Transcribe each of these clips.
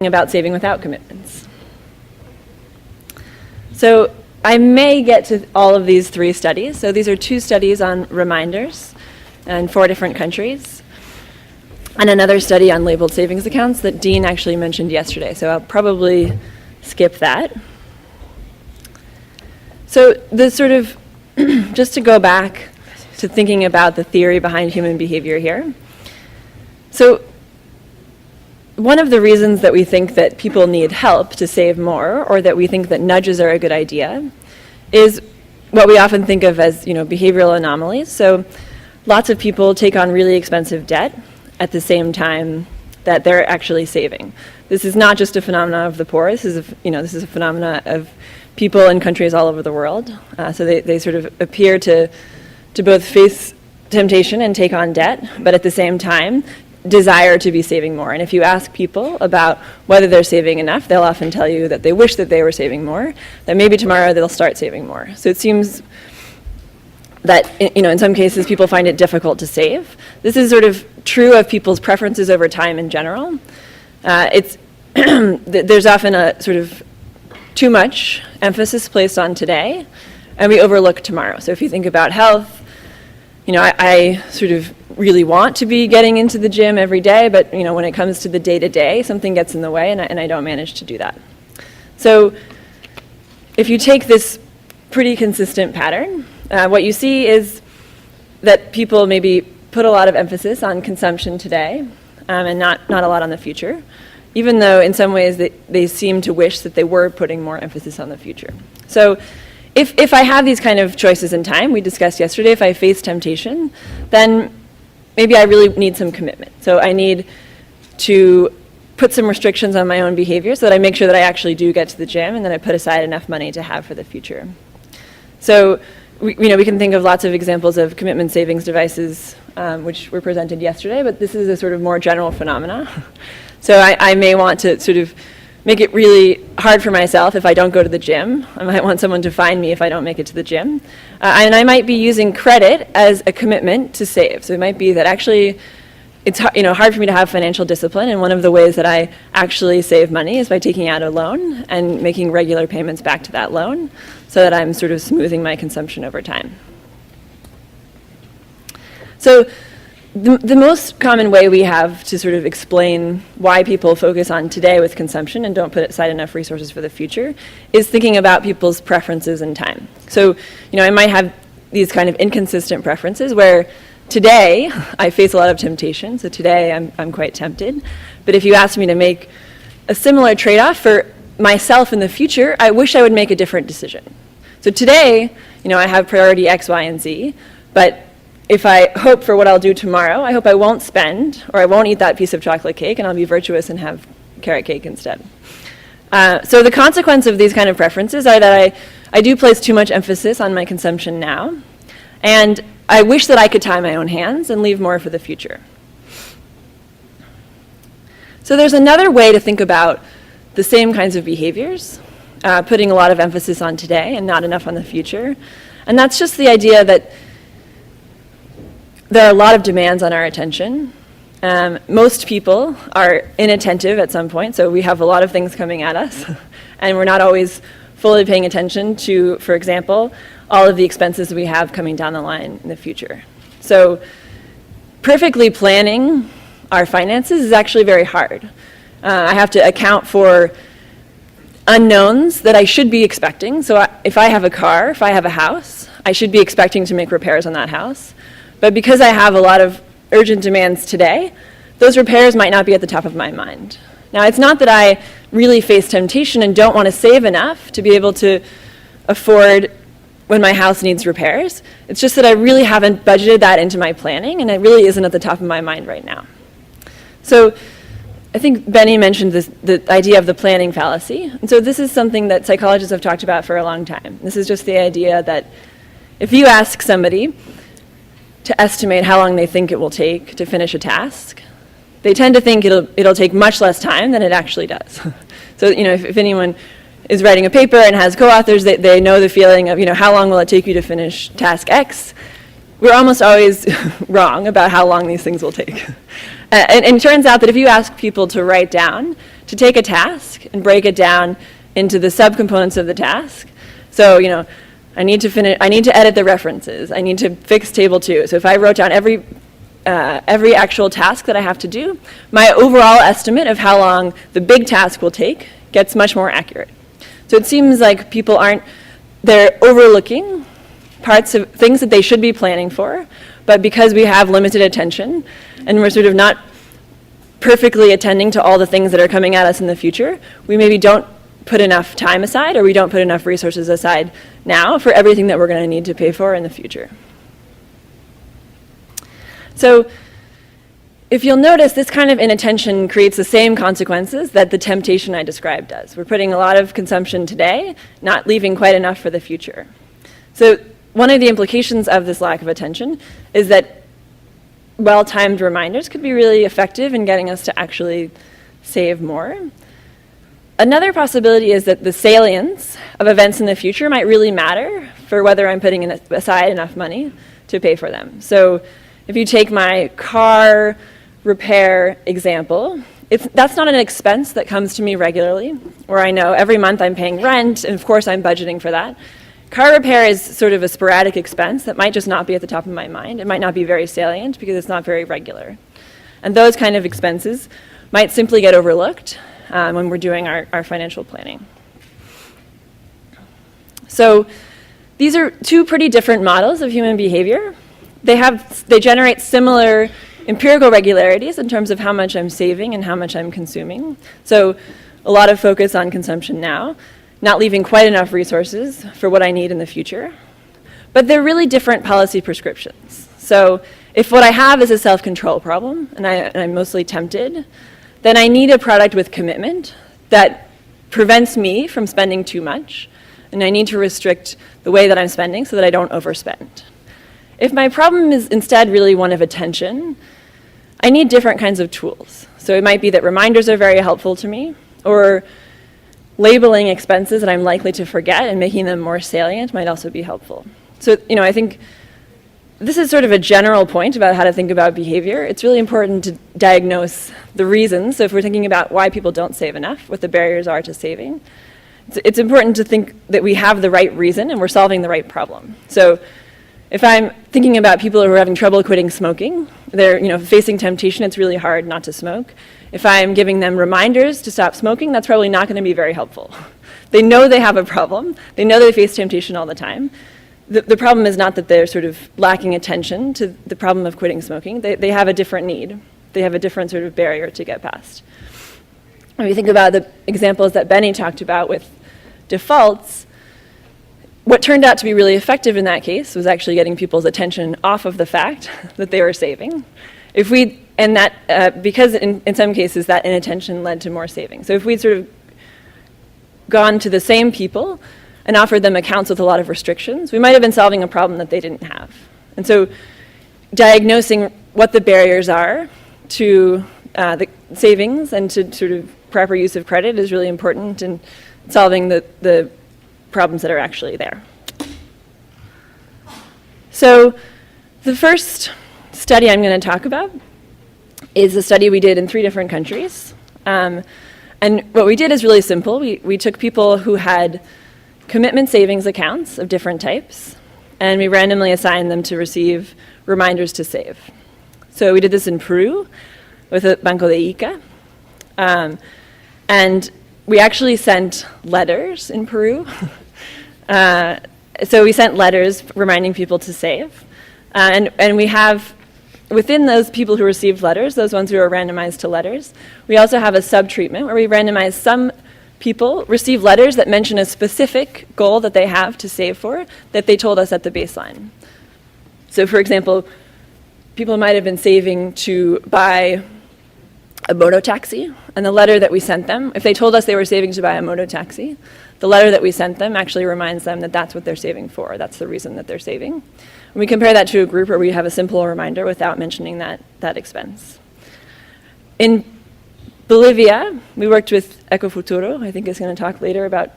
about saving without commitments. So I may get to all of these 3 studies. So these are 2 studies on reminders in 4 different countries, and another study on labeled savings accounts that Dean actually mentioned yesterday. So I'll probably skip that. So the sort of, just to go back to thinking about the theory behind human behavior here. So one of the reasons that we think that people need help to save more, or that we think that nudges are a good idea, is what we often think of as, behavioral anomalies. So lots of people take on really expensive debt at the same time that they're actually saving. This is not just a phenomenon of the poor. This is a phenomena of people in countries all over the world. So they sort of appear to both face temptation and take on debt, but at the same time desire to be saving more. And if you ask people about whether they're saving enough, they'll often tell you that they wish that they were saving more, that maybe tomorrow they'll start saving more. So it seems that in some cases people find it difficult to save. This is sort of true of people's preferences over time in general. There's often a sort of too much emphasis placed on today, and we overlook tomorrow. So if you think about health, I sort of really want to be getting into the gym every day, but when it comes to the day-to-day, something gets in the way, and I don't manage to do that. So if you take this pretty consistent pattern, what you see is that people maybe put a lot of emphasis on consumption today, and not a lot on the future, even though in some ways they seem to wish that they were putting more emphasis on the future. So if I have these kind of choices in time, we discussed yesterday, if I face temptation, then maybe I really need some commitment. So I need to put some restrictions on my own behavior so that I make sure that I actually do get to the gym and that I put aside enough money to have for the future. So we can think of lots of examples of commitment savings devices which were presented yesterday, but this is a sort of more general phenomena. So I may want to sort of make it really hard for myself if I don't go to the gym. I might want someone to find me if I don't make it to the gym. And I might be using credit as a commitment to save. So it might be that actually it's hard for me to have financial discipline, and one of the ways that I actually save money is by taking out a loan and making regular payments back to that loan so that I'm sort of smoothing my consumption over time. So the most common way we have to sort of explain why people focus on today with consumption and don't put aside enough resources for the future is thinking about people's preferences in time. So, I might have these kind of inconsistent preferences where today I face a lot of temptation, so today I'm quite tempted. But if you ask me to make a similar trade-off for myself in the future, I wish I would make a different decision. So today, I have priority X, Y, and Z, but if I hope for what I'll do tomorrow, I hope I won't spend, or I won't eat that piece of chocolate cake, and I'll be virtuous and have carrot cake instead. So the consequence of these kind of preferences are that I do place too much emphasis on my consumption now, and I wish that I could tie my own hands and leave more for the future. So there's another way to think about the same kinds of behaviors, putting a lot of emphasis on today and not enough on the future, and that's just the idea that there are a lot of demands on our attention. Most people are inattentive at some point, so we have a lot of things coming at us, and we're not always fully paying attention to, for example, all of the expenses we have coming down the line in the future. So perfectly planning our finances is actually very hard. I have to account for unknowns that I should be expecting. So if I have a car, if I have a house, I should be expecting to make repairs on that house. But because I have a lot of urgent demands today, those repairs might not be at the top of my mind. Now, it's not that I really face temptation and don't want to save enough to be able to afford when my house needs repairs. It's just that I really haven't budgeted that into my planning, and it really isn't at the top of my mind right now. So I think Benny mentioned the idea of the planning fallacy. And so this is something that psychologists have talked about for a long time. This is just the idea that if you ask somebody to estimate how long they think it will take to finish a task, they tend to think it'll take much less time than it actually does. So, if anyone is writing a paper and has co-authors, they know the feeling of, how long will it take you to finish task X? We're almost always wrong about how long these things will take. And it turns out that if you ask people to write down, to take a task and break it down into the subcomponents of the task, so, I need to edit the references, I need to fix table 2. So if I wrote down every actual task that I have to do, my overall estimate of how long the big task will take gets much more accurate. So it seems like people they're overlooking parts of things that they should be planning for, but because we have limited attention and we're sort of not perfectly attending to all the things that are coming at us in the future, we maybe don't put enough time aside, or we don't put enough resources aside now for everything that we're going to need to pay for in the future. So if you'll notice, this kind of inattention creates the same consequences that the temptation I described does. We're putting a lot of consumption today, not leaving quite enough for the future. So one of the implications of this lack of attention is that well-timed reminders could be really effective in getting us to actually save more. Another possibility is that the salience of events in the future might really matter for whether I'm putting aside enough money to pay for them. So if you take my car repair example, that's not an expense that comes to me regularly, where I know every month I'm paying rent, and of course I'm budgeting for that. Car repair is sort of a sporadic expense that might just not be at the top of my mind. It might not be very salient because it's not very regular. And those kind of expenses might simply get overlooked when we're doing our financial planning. So these are two pretty different models of human behavior. They generate similar empirical regularities in terms of how much I'm saving and how much I'm consuming. So a lot of focus on consumption now, not leaving quite enough resources for what I need in the future. But they're really different policy prescriptions. So if what I have is a self-control problem, and I'm mostly tempted, then I need a product with commitment that prevents me from spending too much, and I need to restrict the way that I'm spending so that I don't overspend. If my problem is instead really one of attention, I need different kinds of tools. So it might be that reminders are very helpful to me, or labeling expenses that I'm likely to forget and making them more salient might also be helpful. So, I think this is sort of a general point about how to think about behavior. It's really important to diagnose the reasons. So if we're thinking about why people don't save enough, what the barriers are to saving, it's important to think that we have the right reason and we're solving the right problem. So if I'm thinking about people who are having trouble quitting smoking, they're facing temptation, it's really hard not to smoke. If I'm giving them reminders to stop smoking, that's probably not going to be very helpful. They know they have a problem. They know they face temptation all the time. The problem is not that they're sort of lacking attention to the problem of quitting smoking. They have a different need. They have a different sort of barrier to get past. When we think about the examples that Benny talked about with defaults, what turned out to be really effective in that case was actually getting people's attention off of the fact that they were saving. Because in some cases that inattention led to more saving. So if we'd sort of gone to the same people and offered them accounts with a lot of restrictions, we might have been solving a problem that they didn't have. And so diagnosing what the barriers are to the savings and to sort of proper use of credit is really important in solving the problems that are actually there. So the first study I'm going to talk about is a study we did in 3 different countries. And what we did is really simple. We took people who had commitment savings accounts of different types, and we randomly assigned them to receive reminders to save. So we did this in Peru with a Banco de Ica. And we actually sent letters in Peru. So we sent letters reminding people to save. And we have, within those people who received letters, those ones who are randomized to letters, we also have a sub-treatment where we randomize some people receive letters that mention a specific goal that they have to save for that they told us at the baseline. So for example, people might have been saving to buy a moto taxi, and the letter that we sent them, if they told us they were saving to buy a moto taxi, the letter that we sent them actually reminds them that that's what they're saving for. That's the reason that they're saving. And we compare that to a group where we have a simple reminder without mentioning that expense. In Bolivia, we worked with Ecofuturo, I think is going to talk later about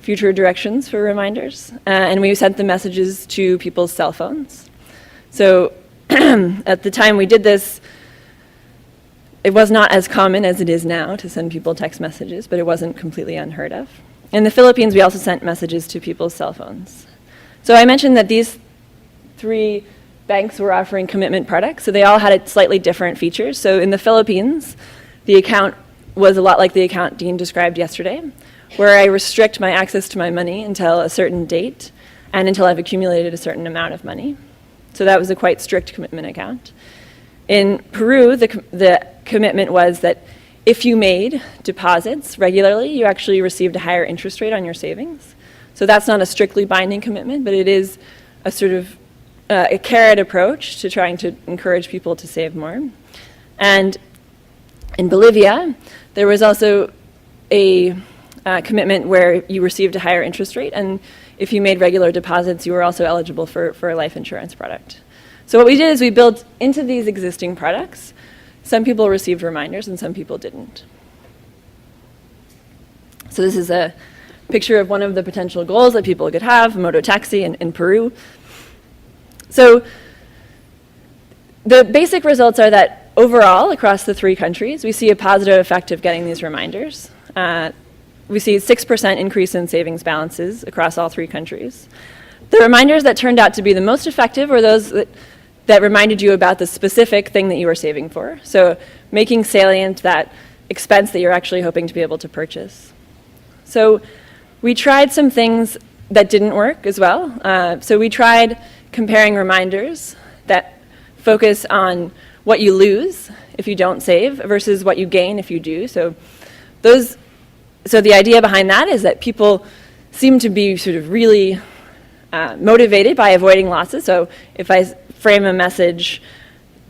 future directions for reminders, and we sent the messages to people's cell phones. So at the time we did this, it was not as common as it is now to send people text messages, but it wasn't completely unheard of. In the Philippines, we also sent messages to people's cell phones. So I mentioned that these 3 banks were offering commitment products, so they all had slightly different features. So in the Philippines, the account was a lot like the account Dean described yesterday, where I restrict my access to my money until a certain date and until I've accumulated a certain amount of money. So that was a quite strict commitment account. In Peru, the commitment was that if you made deposits regularly, you actually received a higher interest rate on your savings. So that's not a strictly binding commitment, but it is a sort of a carrot approach to trying to encourage people to save more. And in Bolivia, there was also a commitment where you received a higher interest rate, and if you made regular deposits, you were also eligible for a life insurance product. So what we did is we built into these existing products. Some people received reminders and some people didn't. So this is a picture of one of the potential goals that people could have, moto taxi in Peru. So the basic results are that overall, across the 3 countries, we see a positive effect of getting these reminders. We see a 6% increase in savings balances across all 3 countries. The reminders that turned out to be the most effective were those that reminded you about the specific thing that you were saving for. So making salient that expense that you're actually hoping to be able to purchase. So we tried some things that didn't work as well. So we tried comparing reminders that focus on what you lose if you don't save versus what you gain if you do. So the idea behind that is that people seem to be sort of really motivated by avoiding losses. So if I frame a message,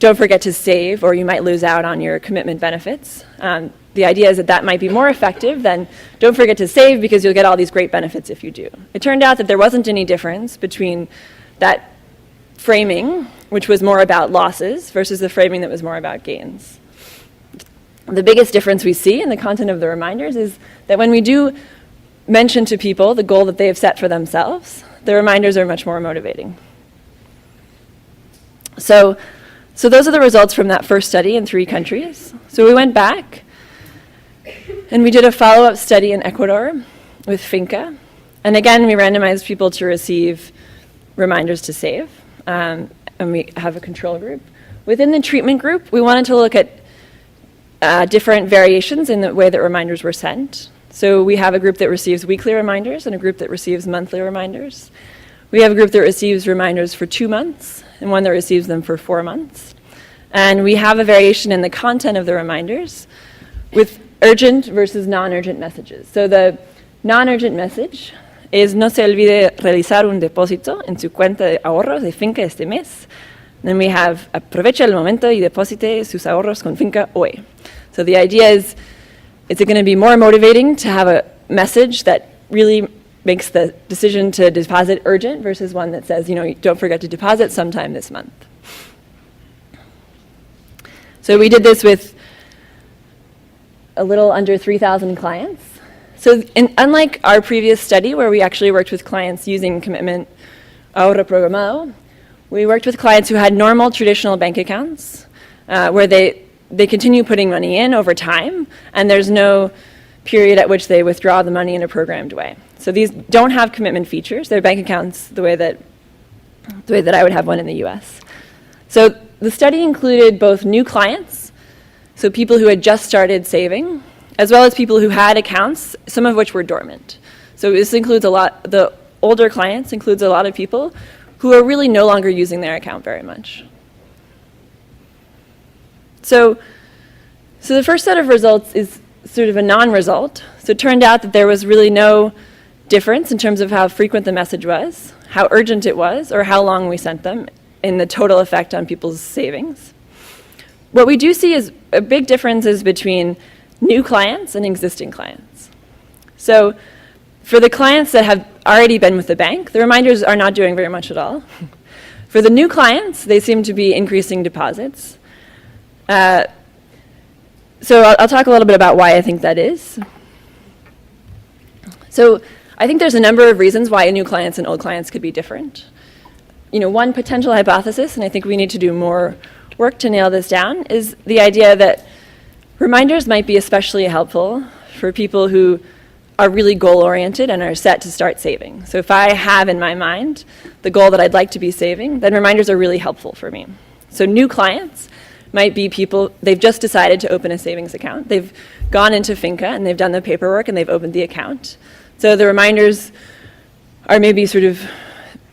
don't forget to save, or you might lose out on your commitment benefits. The idea is that that might be more effective than don't forget to save because you'll get all these great benefits if you do. It turned out that there wasn't any difference between that framing, which was more about losses, versus the framing that was more about gains. The biggest difference we see in the content of the reminders is that when we do mention to people the goal that they have set for themselves, the reminders are much more motivating. So those are the results from that first study in 3 countries. So we went back and we did a follow-up study in Ecuador with Finca. And again, we randomized people to receive reminders to save. And we have a control group. Within the treatment group, we wanted to look at different variations in the way that reminders were sent. So we have a group that receives weekly reminders and a group that receives monthly reminders. We have a group that receives reminders for 2 months and one that receives them for 4 months. And we have a variation in the content of the reminders with urgent versus non-urgent messages. So the non-urgent message is no se olvide realizar un depósito en su cuenta de ahorros de Finca este mes. Then we have aprovecha el momento y deposite sus ahorros con Finca hoy. So the idea is it going to be more motivating to have a message that really makes the decision to deposit urgent versus one that says, don't forget to deposit sometime this month. So we did this with a little under 3,000 clients. So unlike our previous study where we actually worked with clients using commitment ahorro programado, we worked with clients who had normal traditional bank accounts where they continue putting money in over time, and there's no period at which they withdraw the money in a programmed way. So these don't have commitment features. They're bank accounts the way that I would have one in the US. So the study included both new clients, so people who had just started saving, as well as people who had accounts, some of which were dormant. So this includes the older clients includes a lot of people who are really no longer using their account very much. So the first set of results is sort of a non-result. So it turned out that there was really no difference in terms of how frequent the message was, how urgent it was, or how long we sent them in the total effect on people's savings. What we do see is a big differences between new clients and existing clients. So for the clients that have already been with the bank, the reminders are not doing very much at all. For the new clients, they seem to be increasing deposits. So I'll talk a little bit about why I think that is. So I think there's a number of reasons why new clients and old clients could be different. One potential hypothesis, and I think we need to do more work to nail this down, is the idea that Reminders might be especially helpful for people who are really goal-oriented and are set to start saving. So if I have in my mind the goal that I'd like to be saving, then reminders are really helpful for me. So new clients might be people, they've just decided to open a savings account. They've gone into Finca and they've done the paperwork and they've opened the account. So the reminders are maybe sort of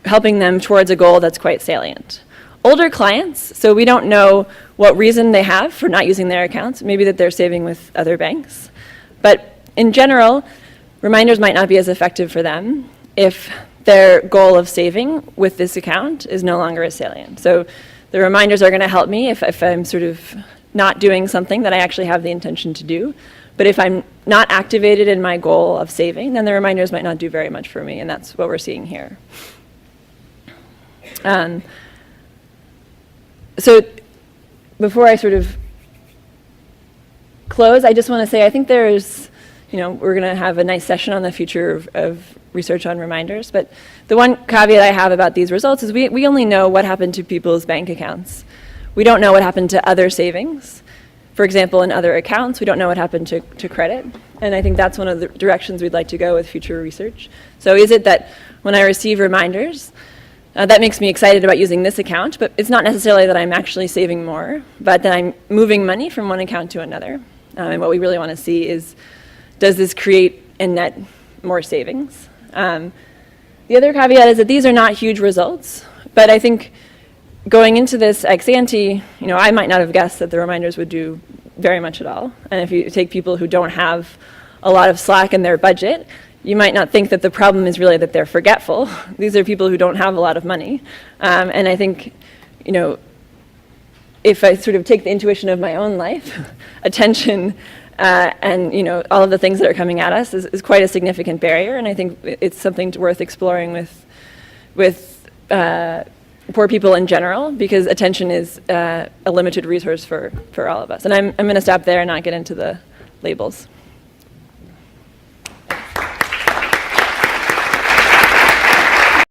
helping them towards a goal that's quite salient. Older clients, so we don't know what reason they have for not using their accounts, maybe that they're saving with other banks. But in general, reminders might not be as effective for them if their goal of saving with this account is no longer as salient. So the reminders are going to help me if I'm sort of not doing something that I actually have the intention to do. But if I'm not activated in my goal of saving, then the reminders might not do very much for me, and that's what we're seeing here. So before I sort of close, I just want to say I think there's, we're going to have a nice session on the future of research on reminders, but the one caveat I have about these results is we only know what happened to people's bank accounts. We don't know what happened to other savings. For example, in other accounts, we don't know what happened to credit, and I think that's one of the directions we'd like to go with future research. So is it that when I receive reminders, that makes me excited about using this account, but it's not necessarily that I'm actually saving more, but that I'm moving money from one account to another. And what we really want to see is, does this create and net more savings? The other caveat is that these are not huge results, but I think going into this ex ante, I might not have guessed that the reminders would do very much at all. And if you take people who don't have a lot of slack in their budget, you might not think that the problem is really that they're forgetful. These are people who don't have a lot of money. And I think, if I sort of take the intuition of my own life, attention and all of the things that are coming at us is quite a significant barrier. And I think it's something worth exploring with poor people in general, because attention is a limited resource for all of us. And I'm going to stop there and not get into the labels.